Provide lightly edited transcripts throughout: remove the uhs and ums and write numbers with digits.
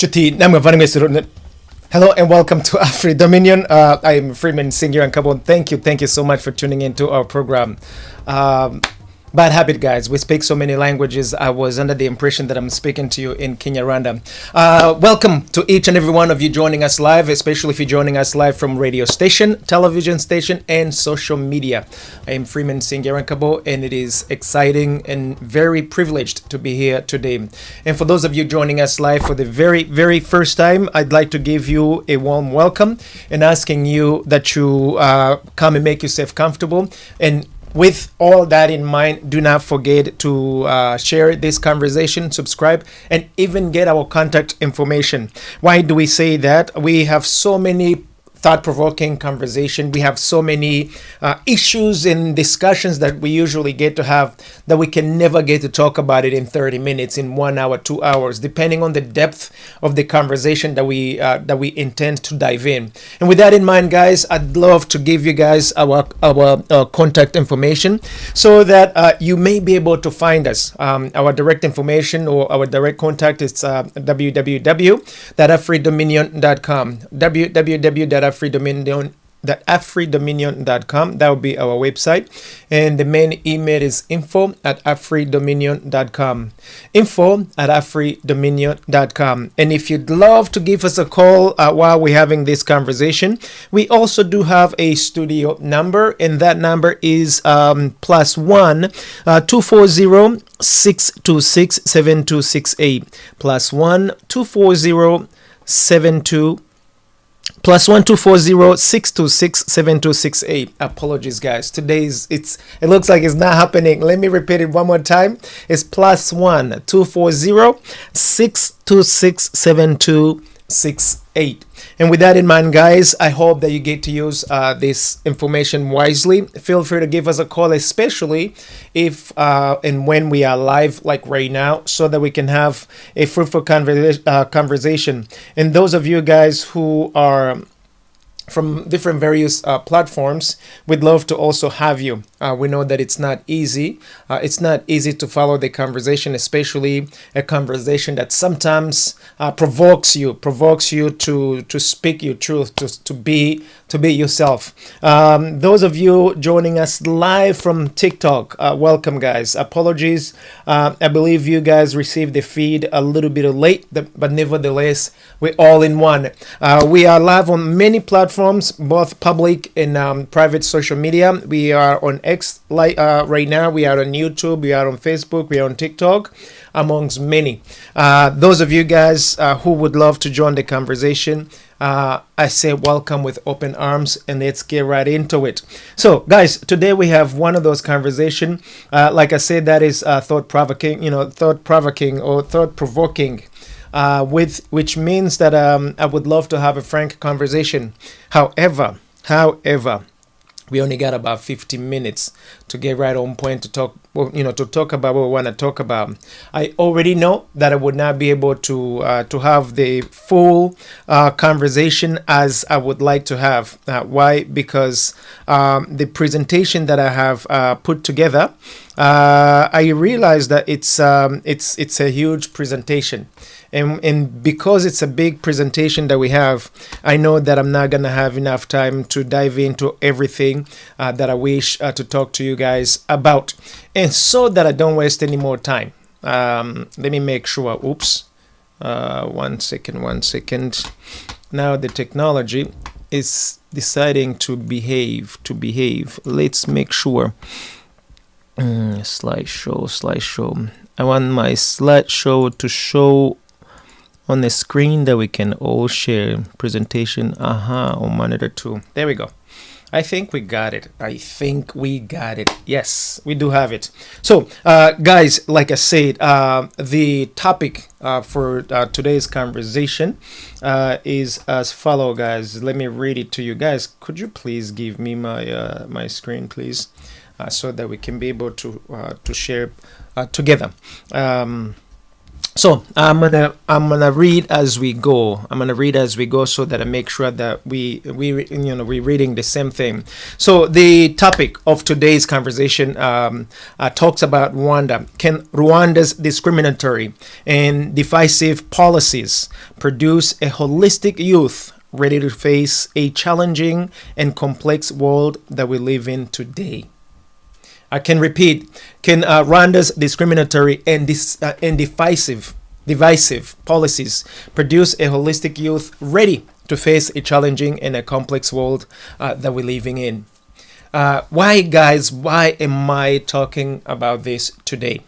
Chuti, hello and welcome to AfriDominion. I am Freeman Singh and Kabon. Thank you so much for tuning into our program. Bad habit, guys. We speak so many languages. I was under the impression that I'm speaking to you in Kenya, Rwanda. Welcome to each and every one of you joining us live, especially if you're joining us live from radio station, television station, and social media. I am Freeman Singh and Kabo, and it is exciting and very privileged to be here today. And for those of you joining us live for the very first time, I'd like to give you a warm welcome and asking you that you come and make yourself comfortable. And with all that in mind, do not forget to share this conversation, subscribe, and even get our contact information. Why do we say that? We have so many thought-provoking conversation. We have so many issues and discussions that we usually get to have that we can never get to talk about it in 30 minutes, in 1 hour, 2 hours, depending on the depth of the conversation that we intend to dive in. And with that in mind, guys, I'd love to give you guys our contact information so that you may be able to find us. Our direct information or our direct contact is www.afridominion.com. www.afridominion.com. That will be our website, and the main email is info@afridominion.com. info@afridominion.com. And if you'd love to give us a call while we're having this conversation, we also do have a studio number, and that number is +1 240 626 7268 +1 240 +1 240 626 7268. Apologies, guys. Today's it looks like it's not happening. Let me repeat it one more time. It's +1 240 626 7268. And with that in mind, guys, I hope that you get to use this information wisely. Feel free to give us a call, especially if and when we are live, like right now, so that we can have a fruitful conversation. And those of you guys who are from different various platforms, we'd love to also have you. We know that it's not easy. It's not easy to follow the conversation, especially a conversation that sometimes provokes you to speak your truth, to be yourself. Those of you joining us live from TikTok, welcome, guys. Apologies. I believe you guys received the feed a little bit late, but nevertheless, we're all in one. We are live on many platforms, both public and private social media. We are on X right now. We are on YouTube. We are on Facebook. We are on TikTok, amongst many. Those of you guys who would love to join the conversation, I say welcome with open arms, and let's get right into it. So, guys, today we have one of those conversations. Like I said, that is thought-provoking, or thought-provoking. Which means that I would love to have a frank conversation. However, we only got about 15 minutes to get right on point to talk about what we want to talk about. I already know that I would not be able to have the full conversation as I would like to have. Why? Because the presentation that I have put together, I realized that it's a huge presentation. And because it's a big presentation that we have, I know that I'm not going to have enough time to dive into everything that I wish to talk to you guys about. And so that I don't waste any more time, let me make sure. Oops. One second. Now the technology is deciding to behave. Let's make sure. Slideshow. I want my slideshow to show on the screen that we can all share. Presentation, on monitor 2. There we go. I think we got it. Yes, we do have it. So, guys, like I said, the topic for today's conversation is as follow, guys. Let me read it to you guys. Could you please give me my screen, please, so that we can be able to share together. So I'm gonna read as we go. I'm gonna read as we go so that I make sure that we're reading the same thing. So the topic of today's conversation talks about Rwanda. Can Rwanda's discriminatory and divisive policies produce a holistic youth ready to face a challenging and complex world that we live in today? I can repeat. Can Rwanda's discriminatory and divisive policies produce a holistic youth ready to face a challenging and a complex world that we're living in? Why, guys? Why am I talking about this today?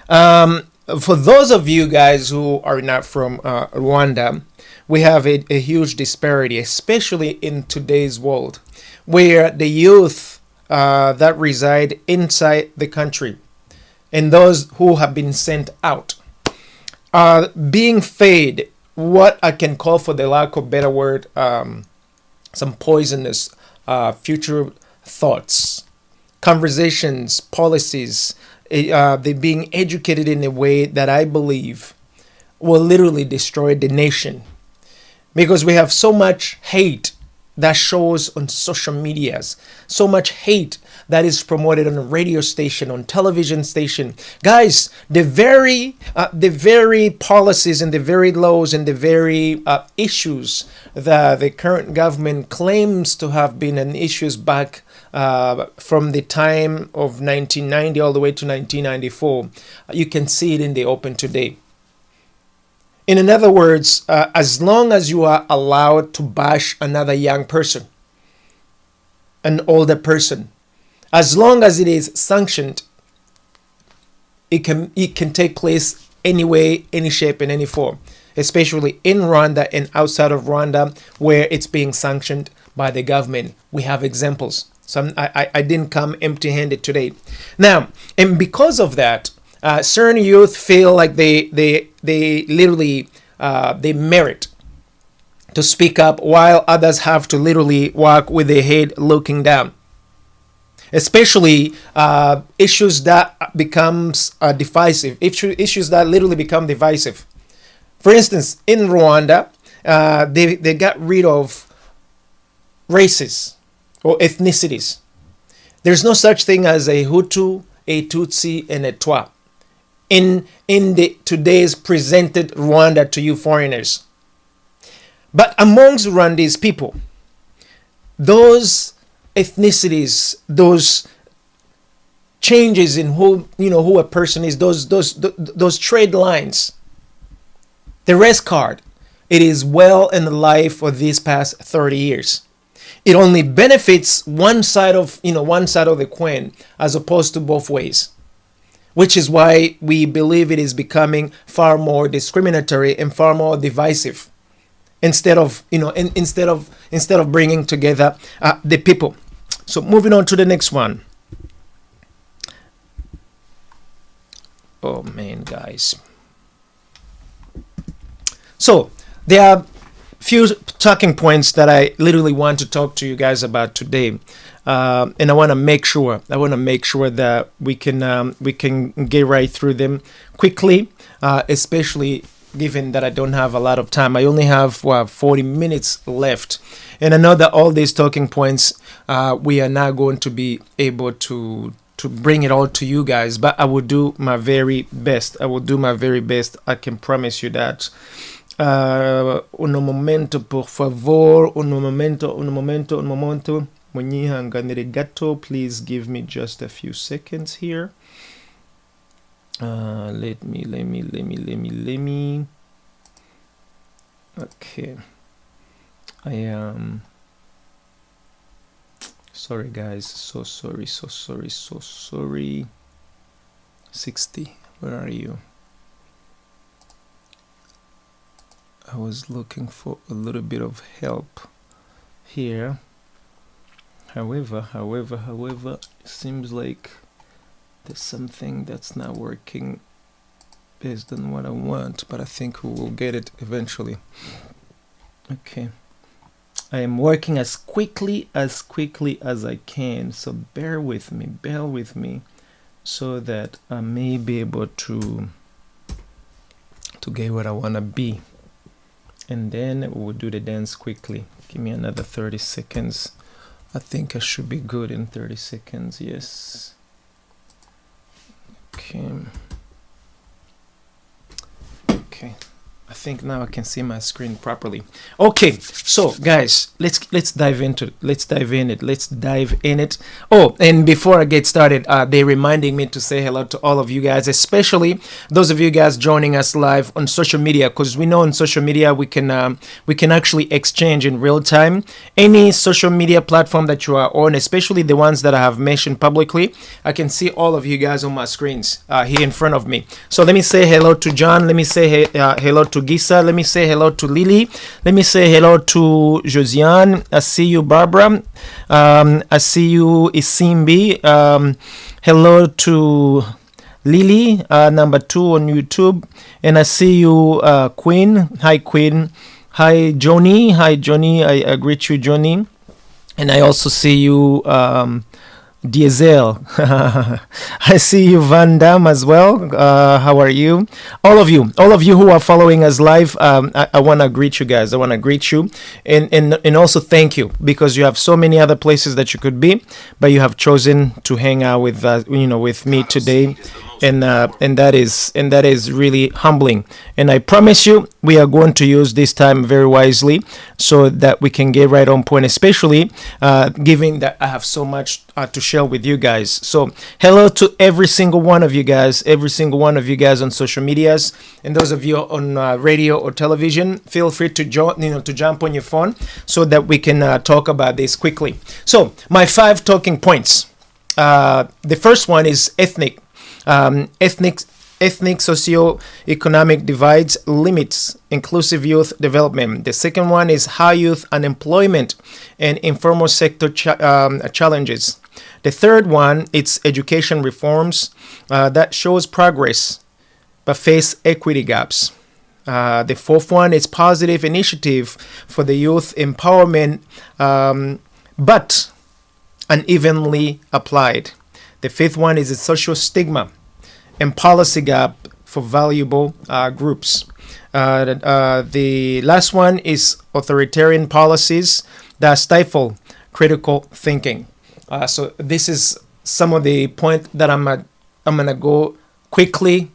For those of you guys who are not from Rwanda, we have a huge disparity, especially in today's world, where the youth that reside inside the country and those who have been sent out are being fed what I can call, for the lack of better word, some poisonous future thoughts, conversations, policies. They're being educated in a way that I believe will literally destroy the nation, because we have so much hate that shows on social medias, so much hate that is promoted on a radio station, on television station. Guys, the very policies and the very laws and the very issues that the current government claims to have been an issues back from the time of 1990 all the way to 1994, you can see it in the open today. In other words, as long as you are allowed to bash another young person, an older person, as long as it is sanctioned, it can take place any way, any shape, and any form, especially in Rwanda and outside of Rwanda, where it's being sanctioned by the government. We have examples. So I didn't come empty-handed today. Now, and because of that, certain youth feel like they literally they merit to speak up, while others have to literally walk with their head looking down. Especially issues that becomes divisive, issues that literally become divisive. For instance, in Rwanda, they got rid of races or ethnicities. There's no such thing as a Hutu, a Tutsi, and a Twa in the today's presented Rwanda to you foreigners. But amongst Rwandese people, those ethnicities, those changes in who a person is, those trade lines, the res card, it is well in the life for these past 30 years. It only benefits one side of the coin as opposed to both ways, which is why we believe it is becoming far more discriminatory and far more divisive, instead of bringing together the people. So moving on to the next one. Oh man, guys. So there are few talking points that I literally want to talk to you guys about today, and I want to make sure that we can get right through them quickly, especially given that I don't have a lot of time. I only have 40 minutes left, and I know that all these talking points we are not going to be able to bring it all to you guys, but I will do my very best. I can promise you that. Un momento, por favor. Un momento. Munyihanganire gato. Please give me just a few seconds here. Let me. Okay. I am. Sorry, guys. So sorry. 60. Where are you? I was looking for a little bit of help here. However, it seems like there's something that's not working based on what I want, but I think we will get it eventually. Okay. I am working as quickly as I can, so bear with me, so that I may be able to to get where I want to be. And then we'll do the dance quickly. Give me another 30 seconds. I think I should be good in 30 seconds. Yes. Okay. Okay. I think now I can see my screen properly. Okay, so guys, let's dive into it. Let's dive in it. Oh, and before I get started, they're reminding me to say hello to all of you guys, especially those of you guys joining us live on social media, because we know on social media we can actually exchange in real time. Any social media platform that you are on, especially the ones that I have mentioned publicly, I can see all of you guys on my screens here in front of me. So let me say hello to John. Let me say hello to Gisa. Let me say hello to Lily. Let me say hello to Josiane. I see you, Barbara. I see you, Isimbi. Hello to Lily, number 2 on YouTube. And I see you, Queen. Hi, Queen. Hi, Johnny. Hi, Johnny. I greet you, Johnny. And I also see you, Diesel. I see you, Van Dam, as well. How are you? All of you who are following us live, I want to greet you guys. I want to greet you and also thank you, because you have so many other places that you could be, but you have chosen to hang out with with me today. And that is really humbling. And I promise you, we are going to use this time very wisely so that we can get right on point, especially given that I have so much to share with you guys. So hello to every single one of you guys on social medias, and those of you on radio or television. Feel free to jump on your phone so that we can talk about this quickly. So my 5 talking points. The first one is ethnic socio-economic divides limits inclusive youth development. The second one is high youth unemployment and informal sector challenges. The third one, it's education reforms that shows progress but face equity gaps. The fourth one is positive initiative for the youth empowerment but unevenly applied. The fifth one is a social stigma and policy gap for valuable groups. The last one is authoritarian policies that stifle critical thinking. So this is some of the points that I'm gonna go quickly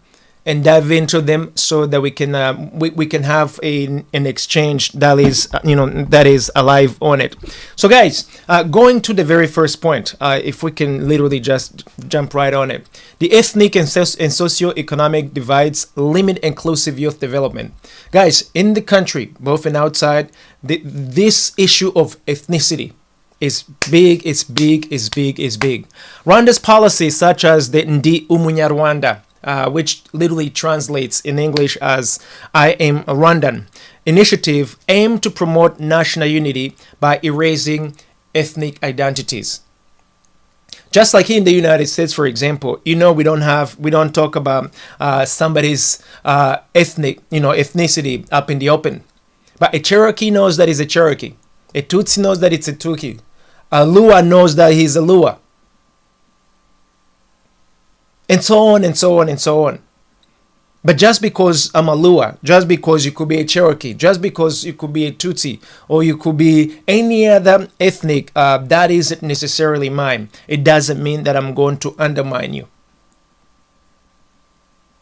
and dive into them so that we can have an exchange that is alive on it. So guys, going to the very first point, if we can literally just jump right on it. The ethnic and socio-economic divides limit inclusive youth development. Guys, in the country, both and outside, this issue of ethnicity is big. Rwanda's policies, such as the Ndi Umunyarwanda, which literally translates in English as I am a Rwandan initiative, aim to promote national unity by erasing ethnic identities. Just like here in the United States, for example, we don't talk about somebody's ethnicity up in the open. But a Cherokee knows that he's a Cherokee. A Tutsi knows that it's a Tutsi. A Lua knows that he's a Lua. And so on and so on and so on. But just because I'm a Lua, just because you could be a Cherokee, just because you could be a Tutsi, or you could be any other ethnic, that isn't necessarily mine. It doesn't mean that I'm going to undermine you.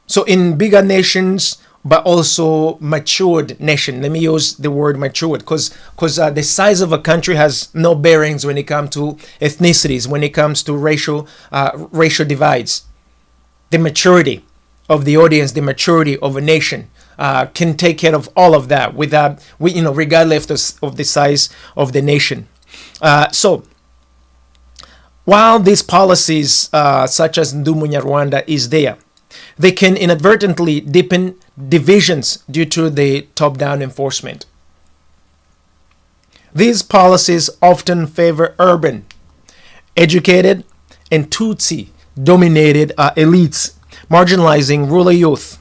So in bigger nations, but also matured nation, let me use the word matured, because the size of a country has no bearings when it comes to ethnicities, when it comes to racial divides. The maturity of the audience, the maturity of a nation can take care of all of that regardless of the size of the nation. So while these policies such as Ndumunya Rwanda is there, they can inadvertently deepen divisions due to the top-down enforcement. These policies often favor urban, educated, and Tutsi-dominated elites, marginalizing rural youth,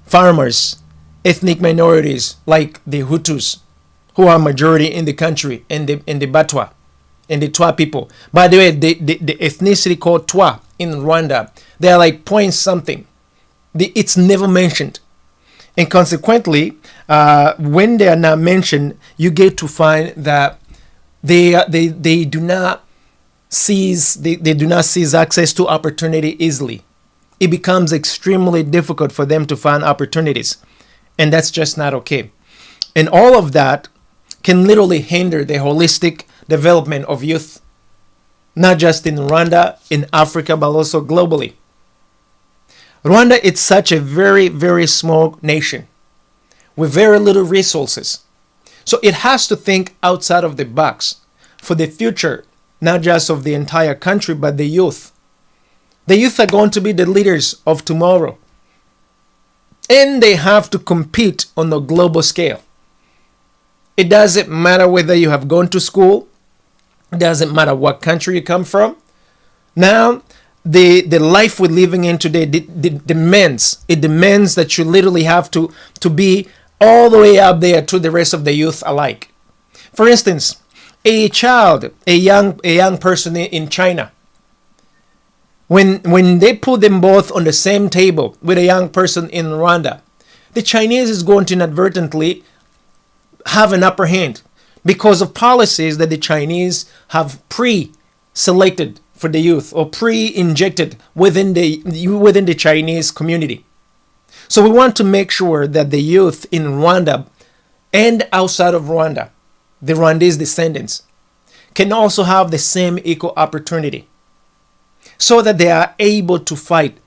farmers, ethnic minorities like the Hutus, who are majority in the country, and the Batwa, and the Twa people. By the way, the ethnicity called Twa in Rwanda, they are like point something. It's never mentioned. And consequently, when they are not mentioned, you get to find that they do not they do not seize access to opportunity easily. It becomes extremely difficult for them to find opportunities, and that's just not okay. And all of that can literally hinder the holistic development of youth, not just in Rwanda, in Africa, but also globally. Rwanda is such a very, very small nation with very little resources. So it has to think outside of the box for the future, not just of the entire country, but the youth. The youth are going to be the leaders of tomorrow. And they have to compete on a global scale. It doesn't matter whether you have gone to school. It doesn't matter what country you come from. Now, the life we're living in today demands that you literally have to be all the way up there to the rest of the youth alike. For instance, a child, a young person in China, when they put them both on the same table with a young person in Rwanda, the Chinese is going to inadvertently have an upper hand because of policies that the Chinese have pre-selected for the youth or pre-injected within the Chinese community. So we want to make sure that the youth in Rwanda and outside of Rwanda, the Rwandese descendants, can also have the same equal opportunity so that they are able to fight,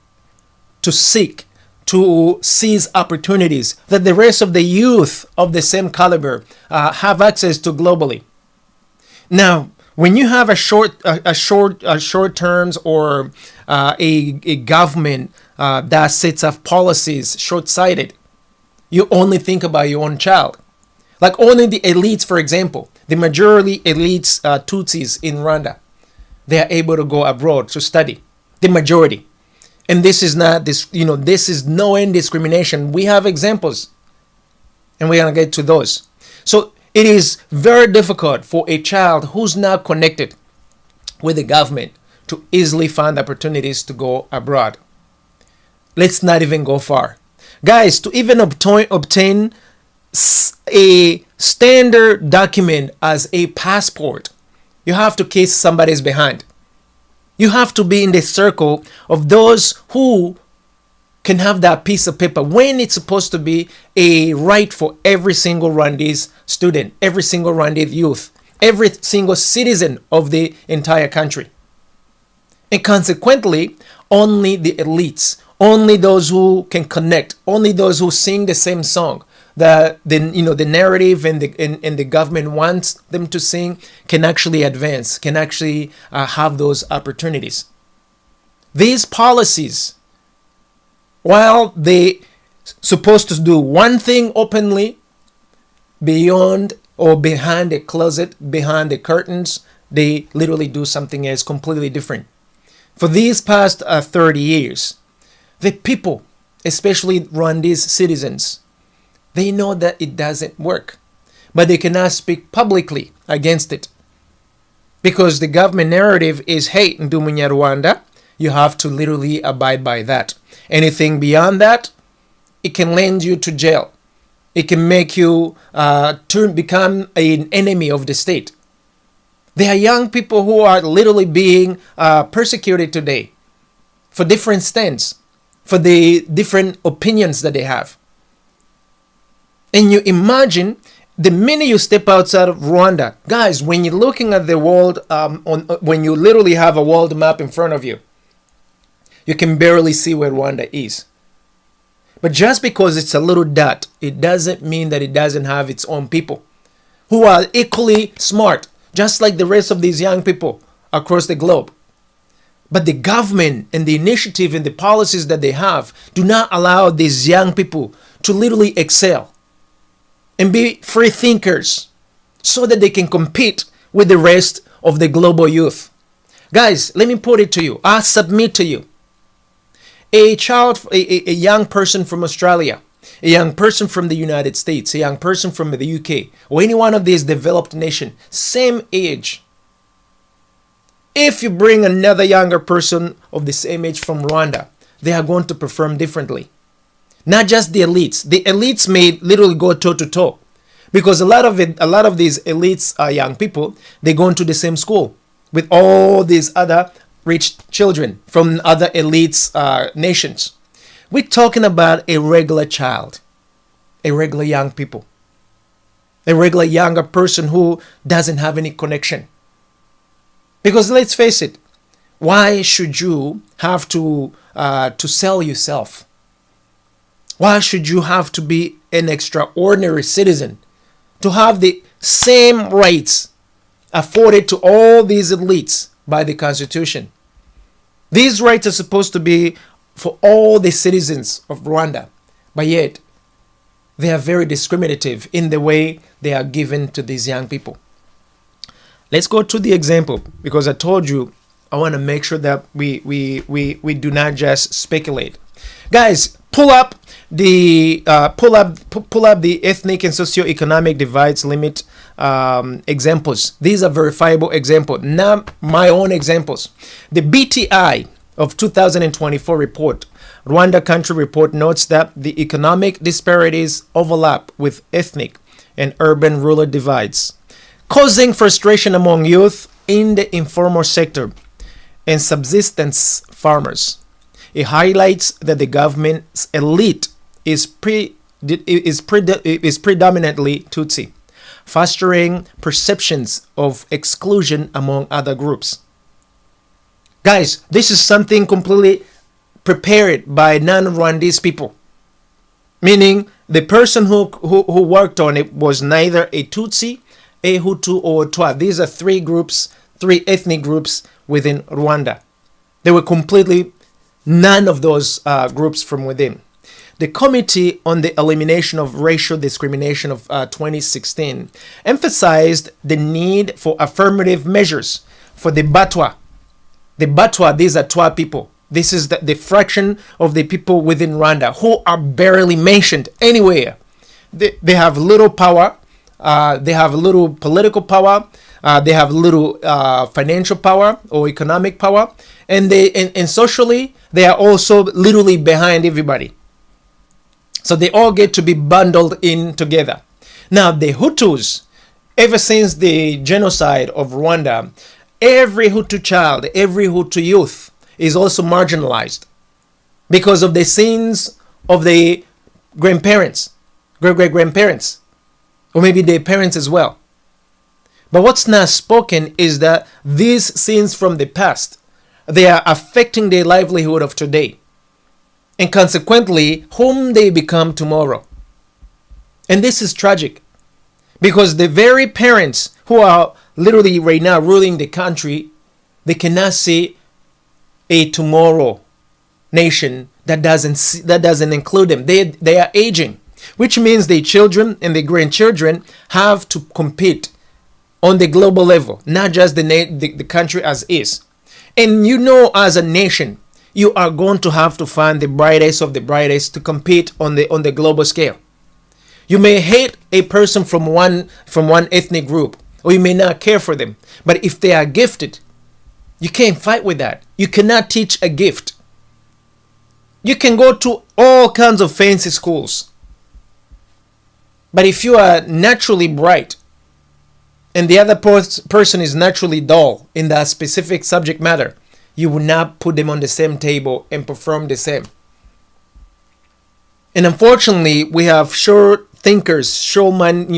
to seek, to seize opportunities that the rest of the youth of the same caliber have access to globally. Now, when you have a short terms or a government that sets up policies short-sighted, you only think about your own child. Like only the elites, for example, the majority elites, Tutsis in Rwanda, they are able to go abroad to study. The majority. And this is not this, this is no end discrimination. We have examples, and we're gonna get to those. So it is very difficult for a child who's not connected with the government to easily find opportunities to go abroad. Let's not even go far. Guys, to even obtain a standard document as a passport, you have to kiss somebody's behind. You have to be in the circle of those who can have that piece of paper when it's supposed to be a right for every single Rwandese student, every single Rwandese youth, every single citizen of the entire country. And consequently, only the elites, only those who can connect, only those who sing the same song that the narrative and the government wants them to sing can actually advance, can actually have those opportunities. These policies, while they supposed to do one thing openly, beyond or behind the closet, behind the curtains, they literally do something else completely different. For these past 30 years, the people, especially Rwandese citizens, they know that it doesn't work, but they cannot speak publicly against it because the government narrative is, hey, Ndi Munyarwanda, you have to literally abide by that. Anything beyond that, it can land you to jail. It can make you become an enemy of the state. There are young people who are literally being persecuted today for different stands, for the different opinions that they have. And you imagine the minute you step outside of Rwanda, guys, when you're looking at the world, when you literally have a world map in front of you, you can barely see where Rwanda is. But just because it's a little dot, it doesn't mean that it doesn't have its own people who are equally smart, just like the rest of these young people across the globe. But the government and the initiative and the policies that they have do not allow these young people to literally excel and be free thinkers so that they can compete with the rest of the global youth. Guys, let me put it to you. I submit to you. A young person from Australia, a young person from the United States, a young person from the UK, or any one of these developed nations, same age. If you bring another younger person of the same age from Rwanda, they are going to perform differently. Not just the elites. The elites may literally go toe to toe, because a lot of these elites are young people. They go into the same school with all these other rich children from other elites nations. We're talking about a regular child, a regular young people, a regular younger person who doesn't have any connection. Because let's face it, why should you have to sell yourself? Why should you have to be an extraordinary citizen to have the same rights afforded to all these elites by the Constitution? These rights are supposed to be for all the citizens of Rwanda, but yet they are very discriminative in the way they are given to these young people. Let's go to the example, because I told you I want to make sure that we do not just speculate. Guys, pull up the ethnic and socioeconomic divides limit examples. These are verifiable examples, not my own examples. The BTI of 2024 report, Rwanda Country Report, notes that the economic disparities overlap with ethnic and urban-rural divides, causing frustration among youth in the informal sector and subsistence farmers. It highlights that the government's elite is predominantly Tutsi, fostering perceptions of exclusion among other groups. Guys, this is something completely prepared by non-Rwandese people. Meaning the person who worked on it was neither a Tutsi, a Hutu, or a Twa. These are three ethnic groups within Rwanda. They were completely none of those groups from within. The Committee on the Elimination of Racial Discrimination of 2016 emphasized the need for affirmative measures for the Batwa. The Batwa, these are Twa people. This is the fraction of the people within Rwanda who are barely mentioned anywhere. They have little power. They have little political power. They have little financial power or economic power. And socially, they are also literally behind everybody. So they all get to be bundled in together. Now, the Hutus, ever since the genocide of Rwanda, every Hutu child, every Hutu youth is also marginalized because of the sins of the grandparents, great-great-grandparents, or maybe their parents as well. But what's not spoken is that these sins from the past, they are affecting their livelihood of today, and consequently, whom they become tomorrow. And this is tragic, because the very parents who are literally right now ruling the country, they cannot see a tomorrow nation that doesn't include them. They are aging, which means their children and their grandchildren have to compete on the global level, not just the country as is. And you know, as a nation, you are going to have to find the brightest of the brightest to compete on the global scale. You may hate a person from one ethnic group, or you may not care for them, but if they are gifted, you can't fight with that. You cannot teach a gift. You can go to all kinds of fancy schools, but if you are naturally bright and the other person is naturally dull in that specific subject matter, you will not put them on the same table and perform the same. And unfortunately, we have short thinkers, showman,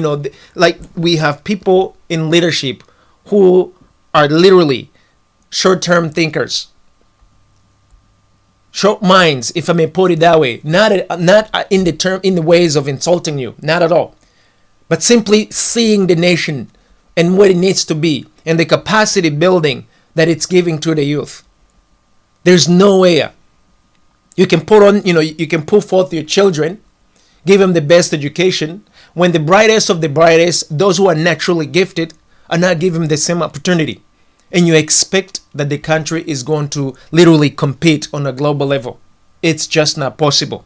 like we have people in leadership who are literally short-term thinkers, short minds, if I may put it that way. Not in the ways of insulting you, not at all, but simply seeing the nation and what it needs to be and the capacity building that it's giving to the youth. There's no way you can you can put forth your children, give them the best education, when the brightest of the brightest, those who are naturally gifted, are not given the same opportunity. And you expect that the country is going to literally compete on a global level. It's just not possible.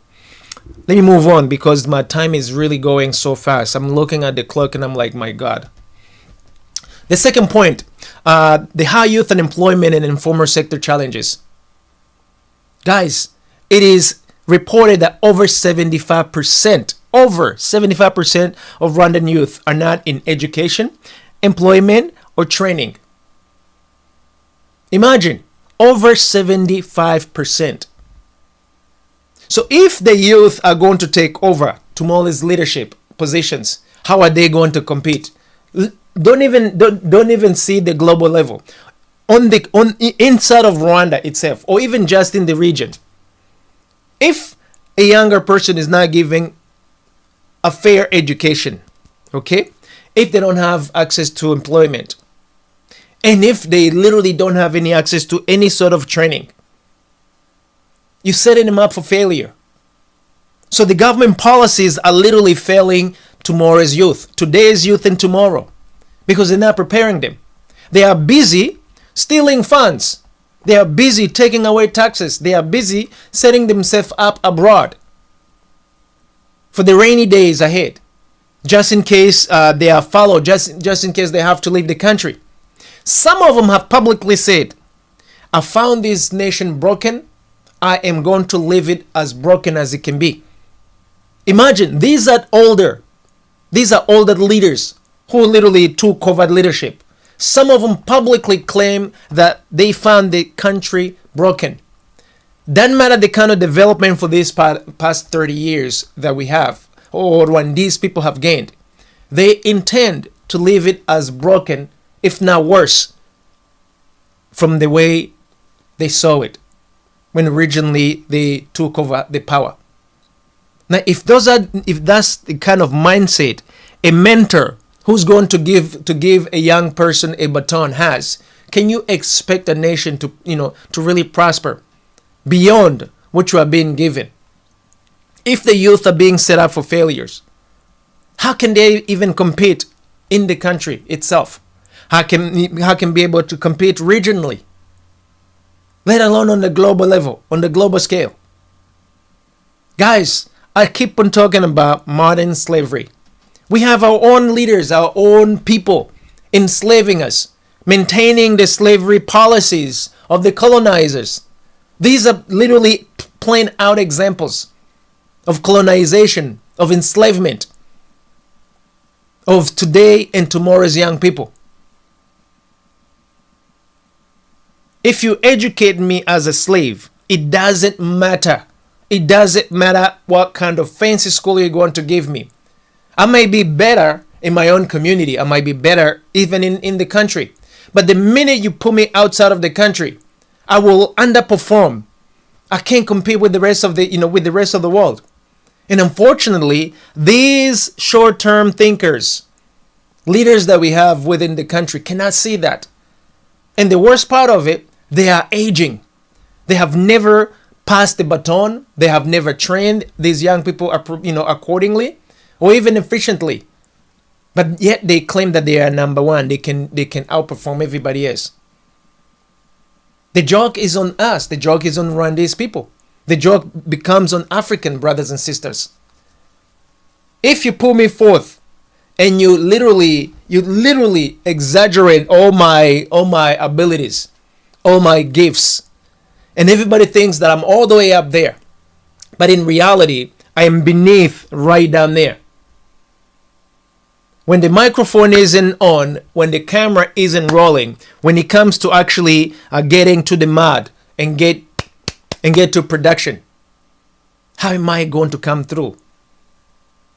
Let me move on, because my time is really going so fast. I'm looking at the clock and I'm like, my God. The second point, the high youth unemployment and informal sector challenges. Guys, it is reported that over 75% of Rwandan youth are not in education, employment, or training. Imagine, over 75%. So if the youth are going to take over tomorrow's leadership positions, how are they going to compete? Don't even see the global level. Inside of Rwanda itself, or even just in the region, if a younger person is not giving a fair education, okay, if they don't have access to employment, and if they literally don't have any access to any sort of training, you're setting them up for failure. So the government policies are literally failing tomorrow's youth, today's youth and tomorrow, because they're not preparing them. They are busy stealing funds. They are busy taking away taxes. They are busy setting themselves up abroad for the rainy days ahead, just in case they are followed, just in case they have to leave the country. Some of them have publicly said, I found this nation broken. I am going to leave it as broken as it can be. Imagine, these are older leaders who literally took over leadership. Some of them publicly claim that they found the country broken. Doesn't matter the kind of development for these past 30 years that we have, or when these people have gained. They intend to leave it as broken, if not worse, from the way they saw it when originally they took over the power. Now, if that's the kind of mindset a mentor who's going to give a young person a baton has, can you expect a nation to really prosper beyond what you are being given? If the youth are being set up for failures, how can they even compete in the country itself? How can be able to compete regionally, let alone on the global level, on the global scale? Guys, I keep on talking about modern slavery. We have our own leaders, our own people enslaving us, maintaining the slavery policies of the colonizers. These are literally plain out examples of colonization, of enslavement of today and tomorrow's young people. If you educate me as a slave, it doesn't matter. It doesn't matter what kind of fancy school you're going to give me. I might be better in my own community. I might be better even in the country. But the minute you put me outside of the country, I will underperform. I can't compete with the rest of the world. And unfortunately, these short-term thinkers, leaders that we have within the country, cannot see that. And the worst part of it, they are aging. They have never passed the baton. They have never trained these young people, accordingly or even efficiently. But yet they claim that they are number one. They can outperform everybody else. The joke is on us. The joke is on Rwandese people. The joke becomes on African brothers and sisters. If you pull me forth and you literally exaggerate all my abilities, all my gifts, and everybody thinks that I'm all the way up there, but in reality I am beneath, right down there. When the microphone isn't on, when the camera isn't rolling, when it comes to actually getting to the mud and get to production, how am I going to come through?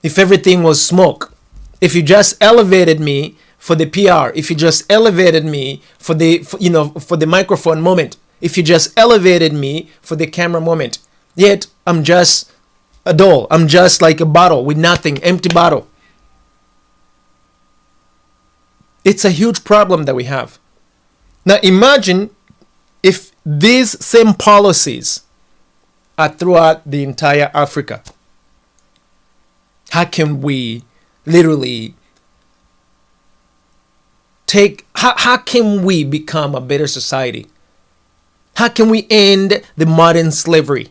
If everything was smoke, if you just elevated me for the PR, if you just elevated me for the microphone moment, if you just elevated me for the camera moment, yet I'm just a doll. I'm just like a bottle with nothing, empty bottle. It's a huge problem that we have. Now imagine if these same policies are throughout the entire Africa. How can we literally how can we become a better society? How can we end the modern slavery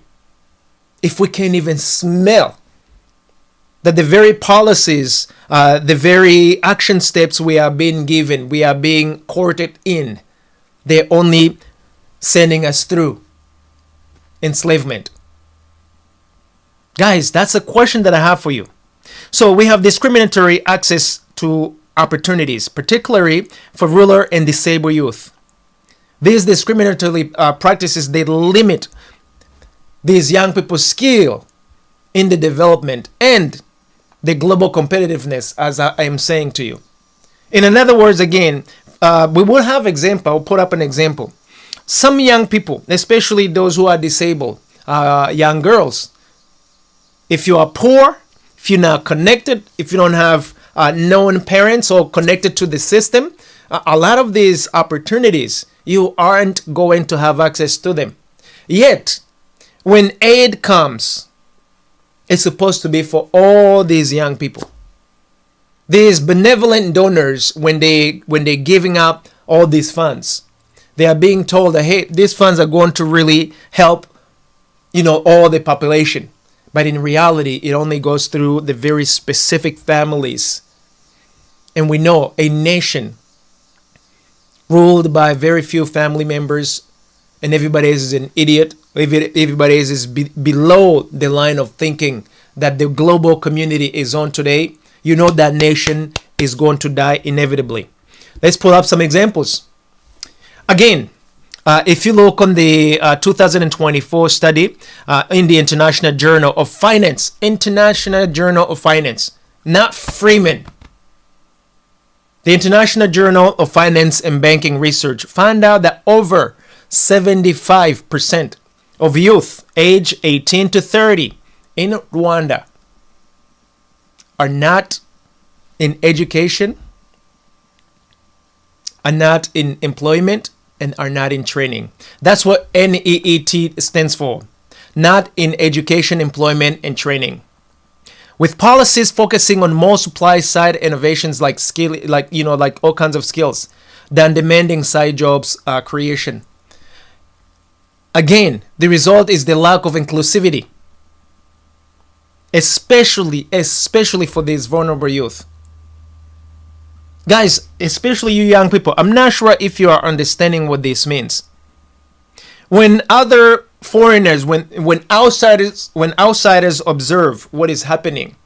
if we can't even smell that the very policies, the very action steps we are being given, we are being courted in, they're only sending us through enslavement? Guys, that's a question that I have for you. So we have discriminatory access to opportunities, particularly for rural and disabled youth. These discriminatory practices, they limit these young people's skill in the development and the global competitiveness, as I am saying to you. In other words, again, we will have example. I'll put up an example. Some young people, especially those who are disabled, young girls, if you are poor, if you're not connected, if you don't have known parents or connected to the system, a lot of these opportunities, you aren't going to have access to them. Yet, when aid comes, it's supposed to be for all these young people. These benevolent donors, when they're giving out all these funds, they are being told that, hey, these funds are going to really help, all the population. But in reality, it only goes through the very specific families. And we know a nation ruled by very few family members, and everybody is an idiot. Everybody is below the line of thinking that the global community is on today. You know that nation is going to die inevitably. Let's pull up some examples. Again, if you look on the 2024 study in the International Journal of Finance, not Freeman. The International Journal of Finance and Banking Research found out that over 75% of youth age 18 to 30 in Rwanda are not in education, are not in employment, and are not in training. That's what NEET stands for. Not in education, employment, and training. With policies focusing on more supply side innovations like all kinds of skills than demanding side jobs creation. Again, the result is the lack of inclusivity, especially for these vulnerable youth. Guys, especially you young people, I'm not sure if you are understanding what this means. When other foreigners, when outsiders observe what is happening,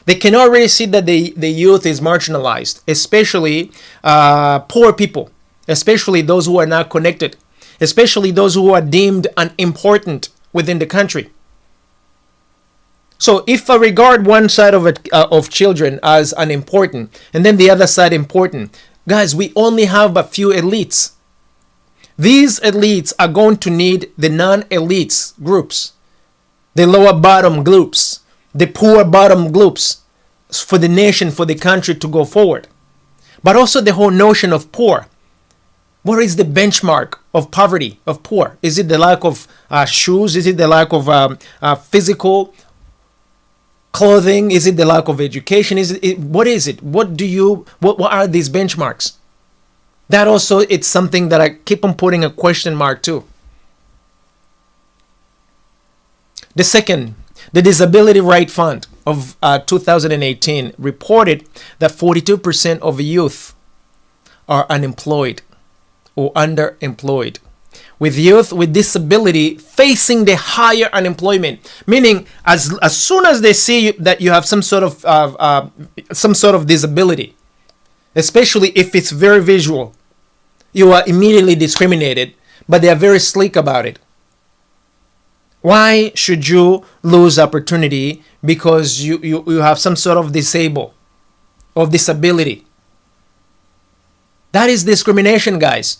they can already see that the youth is marginalized, especially poor people, especially those who are not connected, especially those who are deemed unimportant within the country. So if I regard one side of children as unimportant and then the other side important, guys, we only have a few elites. These elites are going to need the non-elites groups, the lower bottom groups, the poor bottom groups for the nation, for the country to go forward. But also the whole notion of poor. What is the benchmark of poverty, of poor? Is it the lack of shoes? Is it the lack of physical clothing? Is it the lack of education? What is it? What are these benchmarks? That also, it's something that I keep on putting a question mark to. The second, the Disability Right Fund of 2018 reported that 42% of youth are unemployed or underemployed, with youth with disability facing the higher unemployment. Meaning, as soon as they see that you have some sort of disability, especially if it's very visual, you are immediately discriminated, but they are very sleek about it. Why should you lose opportunity because you have some sort of disability? That is discrimination, guys.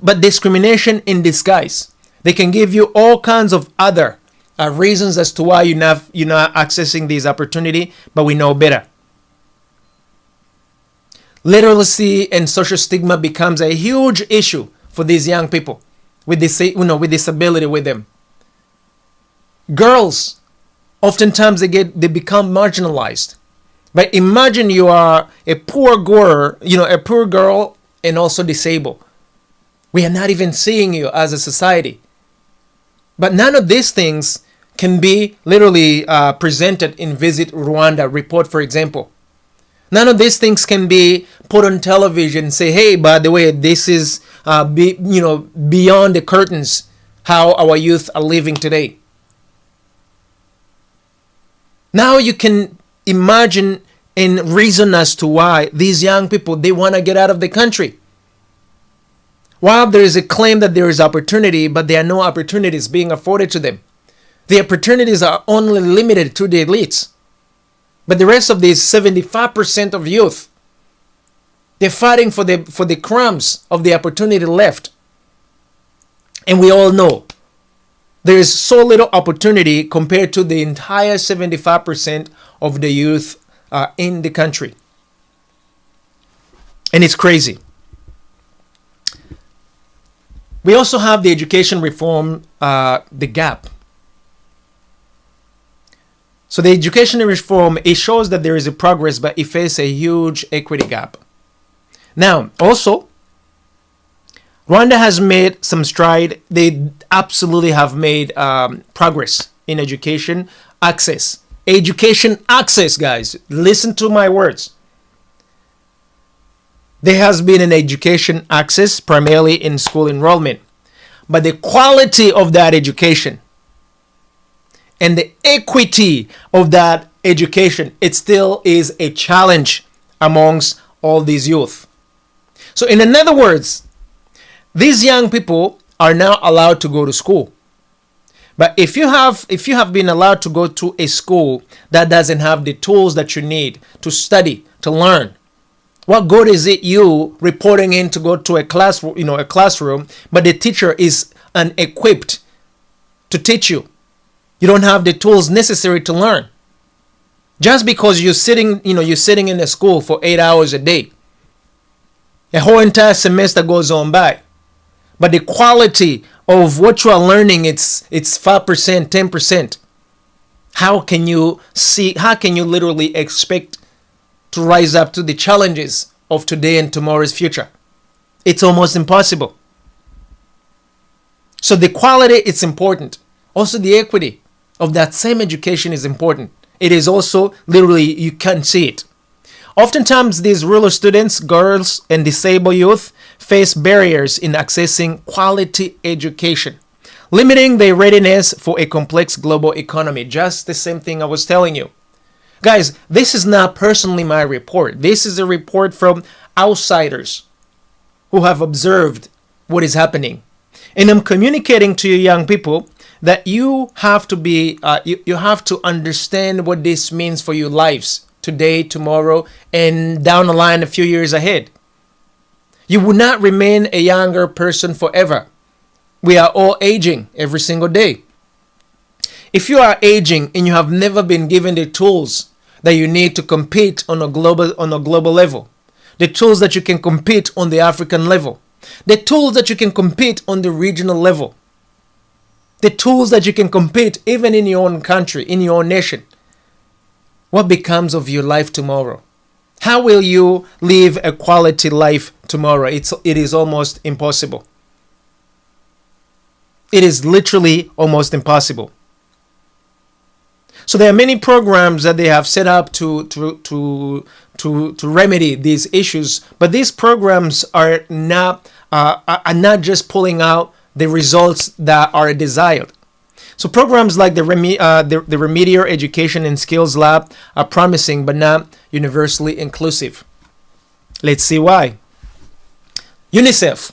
But discrimination in disguise. They can give you all kinds of other reasons as to why you're not accessing this opportunity, but we know better. Literacy and social stigma becomes a huge issue for these young people with disability with them. Girls, oftentimes they become marginalized. But imagine you are a poor girl and also disabled. We are not even seeing you as a society. But none of these things can be literally presented in Visit Rwanda report, for example. None of these things can be put on television and say, hey, by the way, this is beyond the curtains how our youth are living today. Now you can imagine and reason as to why these young people, they want to get out of the country. While there is a claim that there is opportunity, but there are no opportunities being afforded to them. The opportunities are only limited to the elites. But the rest of these 75% of youth, they're fighting for the crumbs of the opportunity left. And we all know there is so little opportunity compared to the entire 75% of the youth in the country. And it's crazy. We also have the education reform, the gap. So the education reform, it shows that there is a progress, but it faces a huge equity gap. Now, also, Rwanda has made some stride. They absolutely have made progress in education access. Education access, guys. Listen to my words. There has been an education access, primarily in school enrollment. But the quality of that education and the equity of that education, it still is a challenge amongst all these youth. So in other words, these young people are now allowed to go to school. But if you have been allowed to go to a school that doesn't have the tools that you need to study, to learn, what good is it you reporting in to go to a classroom, but the teacher is unequipped to teach you? You don't have the tools necessary to learn. Just because you're sitting in a school for 8 hours a day. A whole entire semester goes on by. But the quality of what you are learning, it's 5%, 10%. How can you literally expect to rise up to the challenges of today and tomorrow's future? It's almost impossible. So the quality, it's important. Also the equity of that same education is important. It is also literally, you can see it. Oftentimes these rural students, girls, and disabled youth face barriers in accessing quality education, limiting their readiness for a complex global economy. Just the same thing I was telling you. Guys, this is not personally my report. This is a report from outsiders who have observed what is happening. And I'm communicating to you young people that you have to be, you have to understand what this means for your lives today, tomorrow, and down the line a few years ahead. You will not remain a younger person forever. We are all aging every single day. If you are aging and you have never been given the tools that you need to compete on a global level, the tools that you can compete on the African level, the tools that you can compete on the regional level, the tools that you can compete even in your own country, in your own nation, what becomes of your life tomorrow? How will you live a quality life tomorrow? It is almost impossible. It is literally almost impossible. So there are many programs that they have set up to remedy these issues, but these programs are not just pulling out the results that are desired. So programs like the Remedial Education and Skills Lab are promising but not universally inclusive. Let's see why. UNICEF,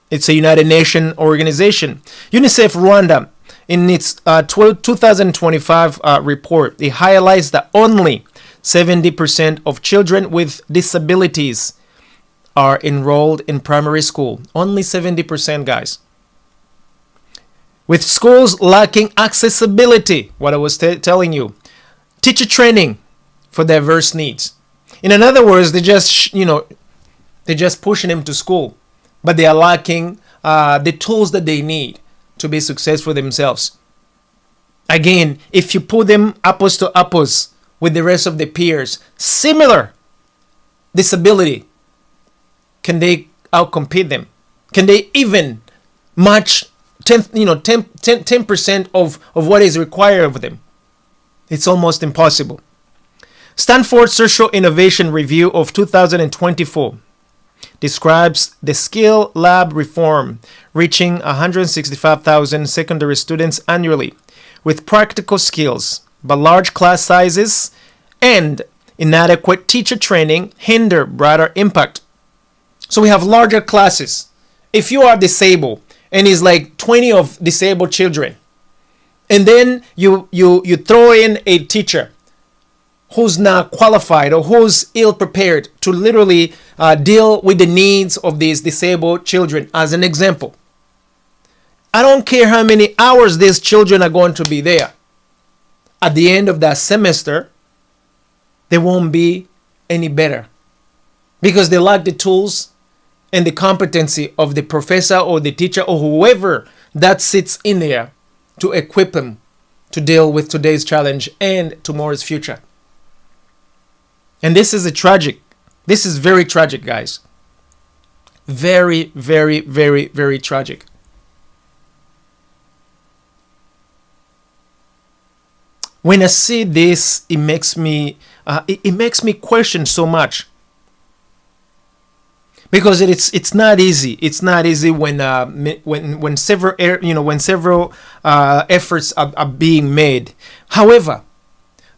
it's a United Nations organization. UNICEF Rwanda, in its 2025 report, it highlights that only 70% of children with disabilities are enrolled in primary school. Only 70%, guys. With schools lacking accessibility, what I was telling you, teacher training for diverse needs. In other words, they're just pushing them to school, but they are lacking the tools that they need to be successful themselves. Again, if you put them apples to apples with the rest of the peers, similar disability, can they outcompete them? Can they even match 10% of what is required of them? It's almost impossible. Stanford Social Innovation Review of 2024 describes the skill lab reform reaching 165,000 secondary students annually with practical skills but large class sizes and inadequate teacher training hinder broader impact. So we have larger classes. If you are disabled and it's like 20 of disabled children, and then you throw in a teacher who's not qualified or who's ill prepared to literally deal with the needs of these disabled children, as an example. I don't care how many hours these children are going to be there. At the end of that semester, they won't be any better because they lack the tools and the competency of the professor or the teacher or whoever that sits in there to equip them to deal with today's challenge and tomorrow's future. And this is very tragic, guys. Very, very, very, very tragic. When I see this, it makes me question so much, because it's not easy. It's not easy when several efforts are being made. However,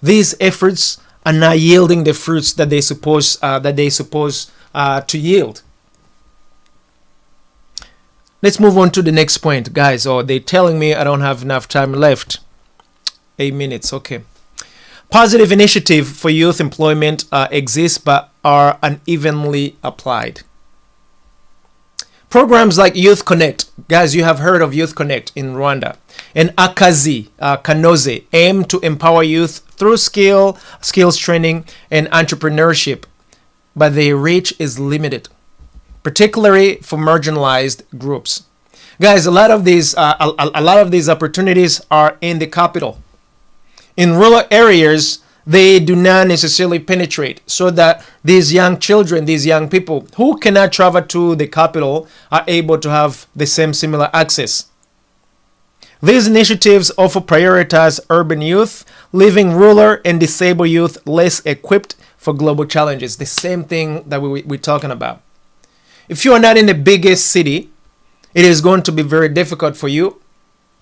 these efforts are not yielding the fruits that they supposed to yield. Let's move on to the next point, guys. Oh, they're telling me I don't have enough time left. 8 minutes, okay. Positive initiative for youth employment exists but are unevenly applied. Programs like Youth Connect, guys, you have heard of Youth Connect in Rwanda, and Akazi, Kanoze, aim to empower youth through skills training and entrepreneurship, but their reach is limited, particularly for marginalized groups. Guys, a lot of these opportunities are in the capital. In rural areas, they do not necessarily penetrate, so that these young children, these young people who cannot travel to the capital are able to have the similar access. These initiatives also prioritize urban youth, leaving rural and disabled youth less equipped for global challenges. The same thing that we're talking about. If you are not in the biggest city, it is going to be very difficult for you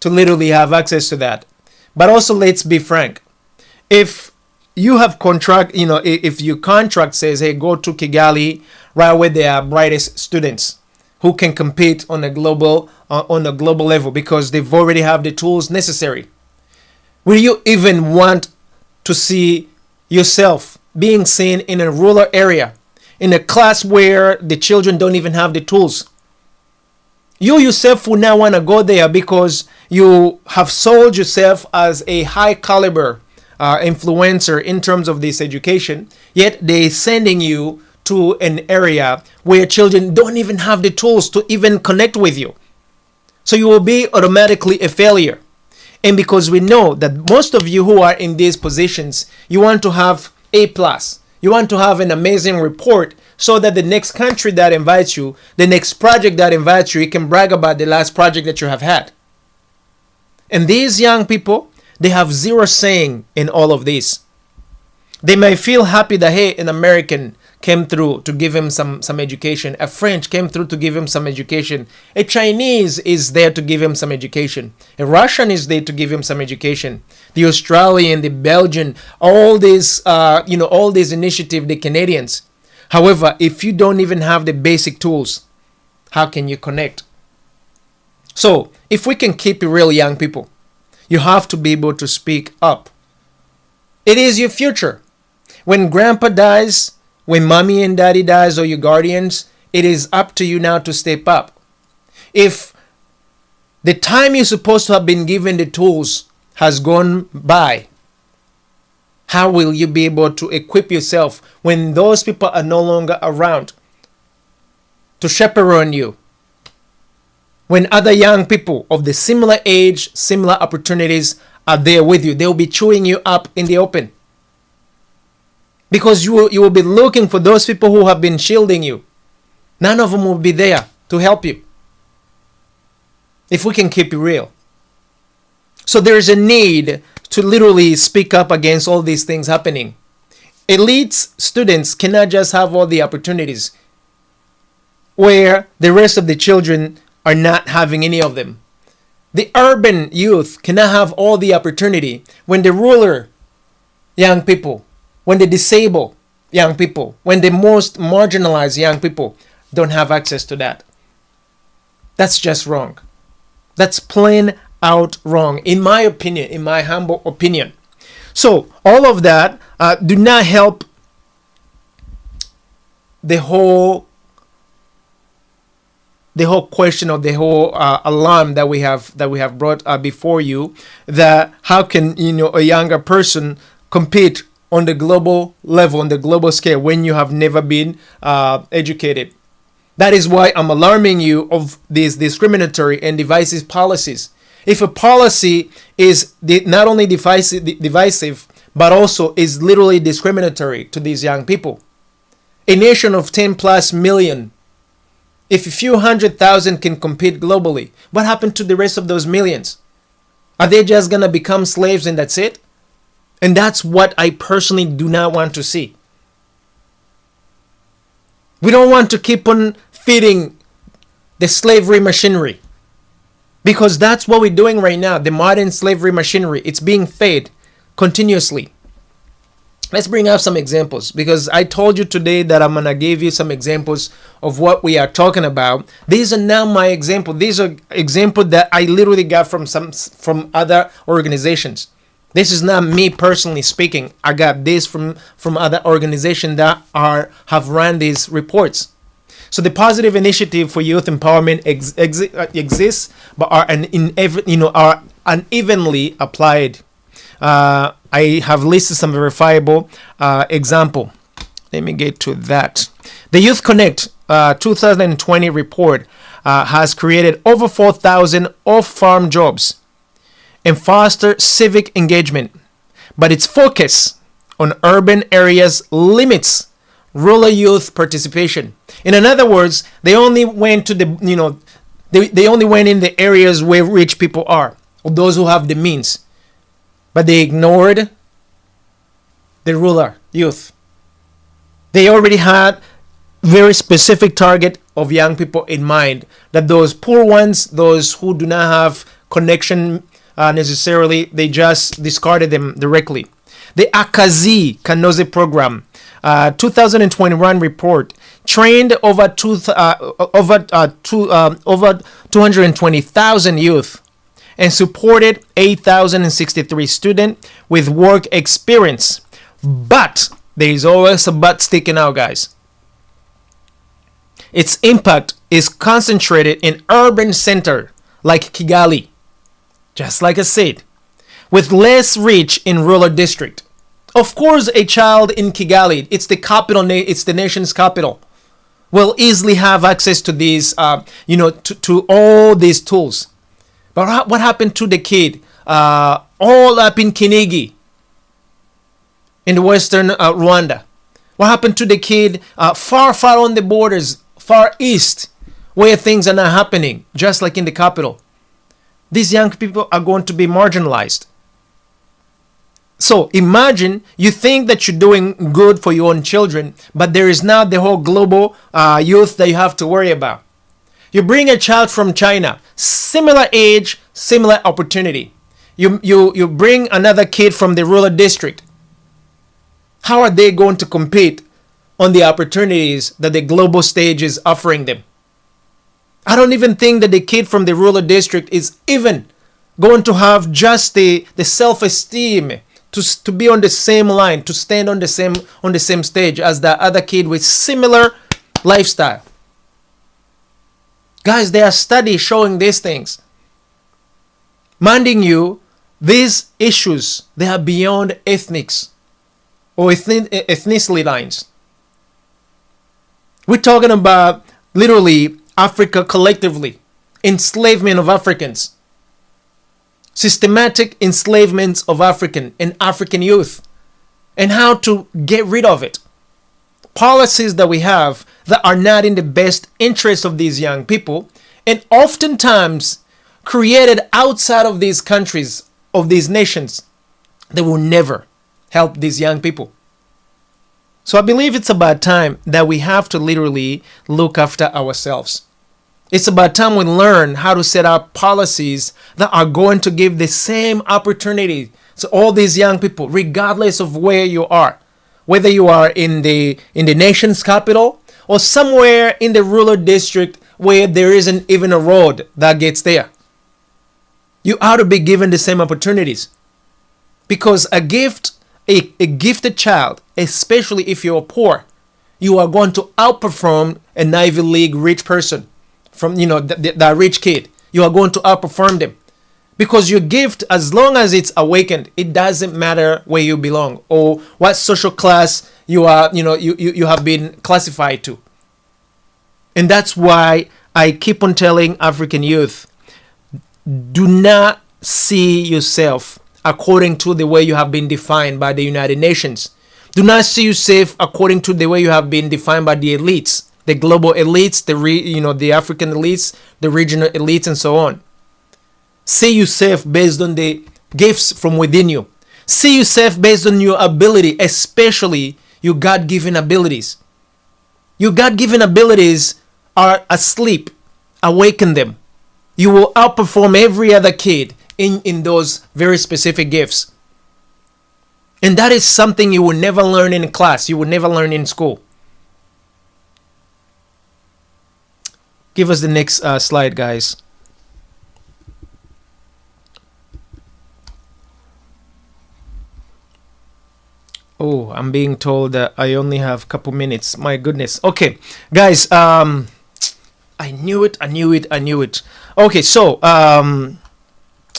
to literally have access to that. But also, let's be frank. If you have if your contract says, hey, go to Kigali, right where there are brightest students who can compete on a global level because they've already have the tools necessary, will you even want to see yourself being seen in a rural area, in a class where the children don't even have the tools? You yourself will not want to go there because you have sold yourself as a high caliber influencer in terms of this education, yet they're sending you to an area where children don't even have the tools to even connect with you. So you will be automatically a failure. And because we know that most of you who are in these positions, you want to have A+. You want to have an amazing report so that the next country that invites you, the next project that invites you, you can brag about the last project that you have had. And these young people, they have zero saying in all of this. They may feel happy that, hey, an American came through to give him some education. A French came through to give him some education. A Chinese is there to give him some education. A Russian is there to give him some education. The Australian, the Belgian, all these initiatives, the Canadians. However, if you don't even have the basic tools, how can you connect? So, if we can keep it real, young people, you have to be able to speak up. It is your future. When grandpa dies, when mommy and daddy dies, or your guardians, it is up to you now to step up. If the time you're supposed to have been given the tools has gone by, how will you be able to equip yourself when those people are no longer around to chaperone you? When other young people of the similar age, similar opportunities are there with you, they'll be chewing you up in the open. Because you will be looking for those people who have been shielding you. None of them will be there to help you. If we can keep it real. So there is a need to literally speak up against all these things happening. Elite students cannot just have all the opportunities where the rest of the children are not having any of them. The urban youth cannot have all the opportunity when the ruler young people, when the disabled young people, when the most marginalized young people don't have access to that. That's just wrong. That's plain out wrong, in my opinion, in my humble opinion. So all of that do not help the whole question, or the whole alarm that we have brought before you, that how can a younger person compete on the global level, on the global scale, when you have never been educated. That is why I'm alarming you of these discriminatory and divisive policies. If a policy is not only divisive, but also is literally discriminatory to these young people. A nation of 10 plus million, if a few 100,000 can compete globally, what happened to the rest of those millions? Are they just going to become slaves and that's it? And that's what I personally do not want to see. We don't want to keep on feeding the slavery machinery, because that's what we're doing right now. The modern slavery machinery, it's being fed continuously. Let's bring up some examples, because I told you today that I'm going to give you some examples of what we are talking about. These are not my example. These are examples that I literally got from other organizations. This is not me personally speaking. I got this from other organizations that have run these reports. So the positive initiative for youth empowerment exists, but are unevenly applied. I have listed some verifiable example. Let me get to that. The Youth Connect 2020 report has created over 4,000 off-farm jobs and foster civic engagement, but its focus on urban areas limits rural youth participation. In other words, they only went to they only went in the areas where rich people are, or those who have the means, but they ignored the rural youth. They already had very specific target of young people in mind, that those poor ones, those who do not have connection necessarily, they just discarded them directly. The Akazi Kanoze program 2021 report trained over 220,000 youth and supported 8,063 students with work experience. But there is always a but sticking out, guys. Its impact is concentrated in urban center like Kigali, just like I said, with less reach in rural district. Of course, a child in Kigali, it's the capital, it's the nation's capital, will easily have access to these, to all these tools. But what happened to the kid all up in Kinigi, in the western Rwanda? What happened to the kid far on the borders, far east, where things are not happening, just like in the capital? These young people are going to be marginalized. So imagine you think that you're doing good for your own children, but there is now the whole global youth that you have to worry about. You bring a child from China, similar age, similar opportunity. You bring another kid from the rural district. How are they going to compete on the opportunities that the global stage is offering them? I don't even think that the kid from the rural district is even going to have just the self-esteem to be on the same line, to stand on the same stage as the other kid with similar lifestyle. Guys, there are studies showing these things. Minding you, these issues, they are beyond ethnics or ethnicity lines. We're talking about literally Africa collectively, enslavement of Africans, systematic enslavement of African and African youth, and how to get rid of it. Policies that we have that are not in the best interest of these young people, and oftentimes created outside of these countries, of these nations, that will never help these young people. So I believe it's about time that we have to literally look after ourselves. It's about time we learn how to set up policies that are going to give the same opportunity So all these young people, regardless of where you are, whether you are in the nation's capital or somewhere in the rural district where there isn't even a road that gets there, you ought to be given the same opportunities. Because a gifted child, especially if you're poor, you are going to outperform an Ivy League rich person, from that rich kid. You are going to outperform them. Because your gift, as long as it's awakened, it doesn't matter where you belong or what social class you are, you have been classified to. And that's why I keep on telling African youth, do not see yourself according to the way you have been defined by the United Nations. Do not see yourself according to the way you have been defined by the elites, the global elites, the African elites, the regional elites, and so on. See yourself based on the gifts from within you. See yourself based on your ability, especially your God-given abilities. Your God-given abilities are asleep. Awaken them. You will outperform every other kid in those very specific gifts. And that is something you will never learn in class. You will never learn in school. Give us the next slide, guys. Oh, I'm being told that I only have a couple minutes. My goodness. Okay, guys. I knew it. Okay, so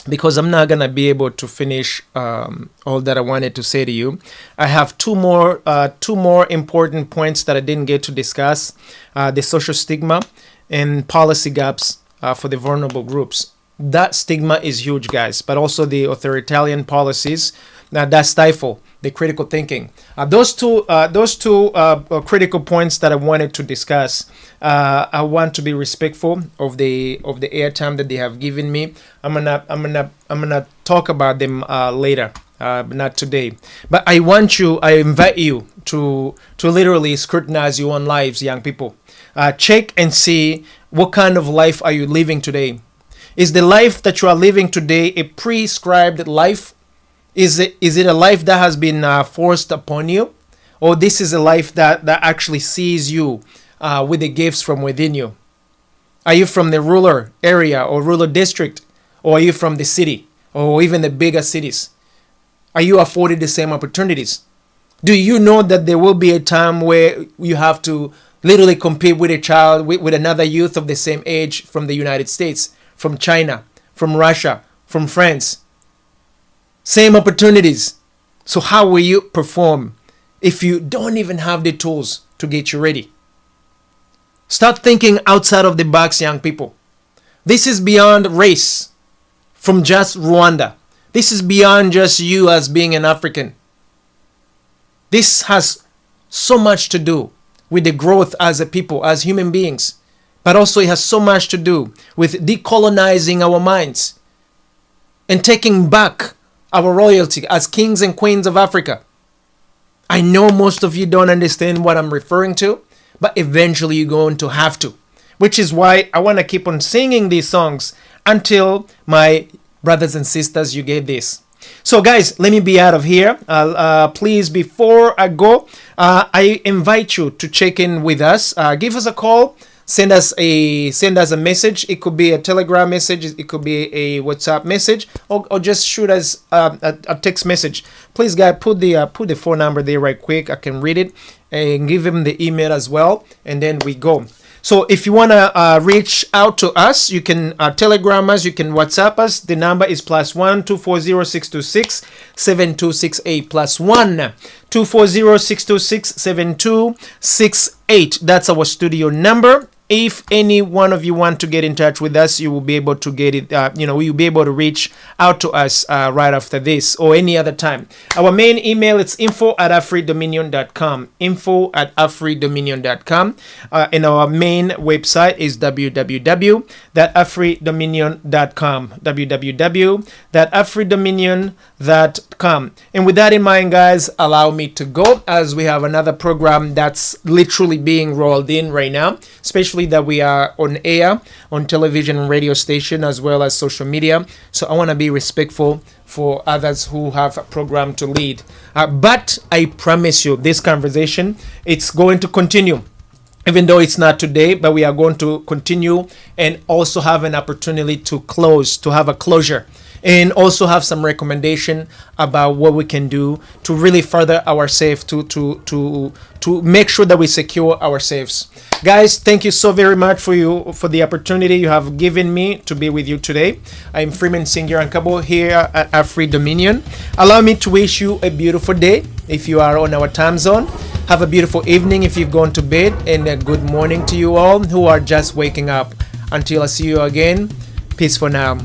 because I'm not gonna be able to finish all that I wanted to say to you, I have two more important points that I didn't get to discuss: the social stigma and policy gaps for the vulnerable groups. That stigma is huge, guys, but also the authoritarian policies that stifle the critical thinking. Those two critical points that I wanted to discuss. I want to be respectful of the airtime that they have given me. I'm gonna talk about them later, but not today. But I invite you to literally scrutinize your own lives, young people. Check and see what kind of life are you living today. Is the life that you are living today a prescribed life? Is it a life that has been forced upon you? Or this is a life that actually sees you with the gifts from within you? Are you from the rural area or rural district? Or are you from the city or even the bigger cities? Are you afforded the same opportunities? Do you know that there will be a time where you have to literally compete with a child, with another youth of the same age from the United States, from China, from Russia, from France? Same opportunities. So how will you perform if you don't even have the tools to get you ready? Start thinking outside of the box, young people. This is beyond race, from just Rwanda. This is beyond just you as being an African. This has so much to do with the growth as a people, as human beings. But also it has so much to do with decolonizing our minds and taking back our royalty as kings and queens of Africa. I know most of you don't understand what I'm referring to, but eventually you're going to have to. Which is why I want to keep on singing these songs until, my brothers and sisters, you get this. So guys, let me be out of here. Please, before I go, I invite you to check in with us. Give us a call. Send us a message. It could be a Telegram message. It could be a WhatsApp message, or just shoot us a text message. Please, guys, put the phone number there right quick. I can read it, and give him the email as well, and then we go. So if you want to reach out to us, you can Telegram us, you can WhatsApp us. The number is +1 240 626 7268, +1 240 626 7268. That's our studio number. If any one of you want to get in touch with us, you will be able to get it, you'll be able to reach out to us right after this or any other time. Our main email is info@afridominion.com, info@afridominion.com. And our main website is www.afridominion.com, www.afridominion.com. And with that in mind, guys, allow me to go, as we have another program that's literally being rolled in right now, especially especially that we are on air, on television and radio station, as well as social media. So I want to be respectful for others who have a program to lead. But I promise you, this conversation, it's going to continue. Even though it's not today, but we are going to continue and also have an opportunity to close, to have a closure, and also have some recommendation about what we can do to really further ourselves, to make sure that we secure ourselves. Guys, thank you so very much for the opportunity you have given me to be with you today. I'm Freeman Singer and Kabo here at AfriDominion. Allow me to wish you a beautiful day if you are on our time zone. Have a beautiful evening if you've gone to bed, and a good morning to you all who are just waking up. Until I see you again, peace for now.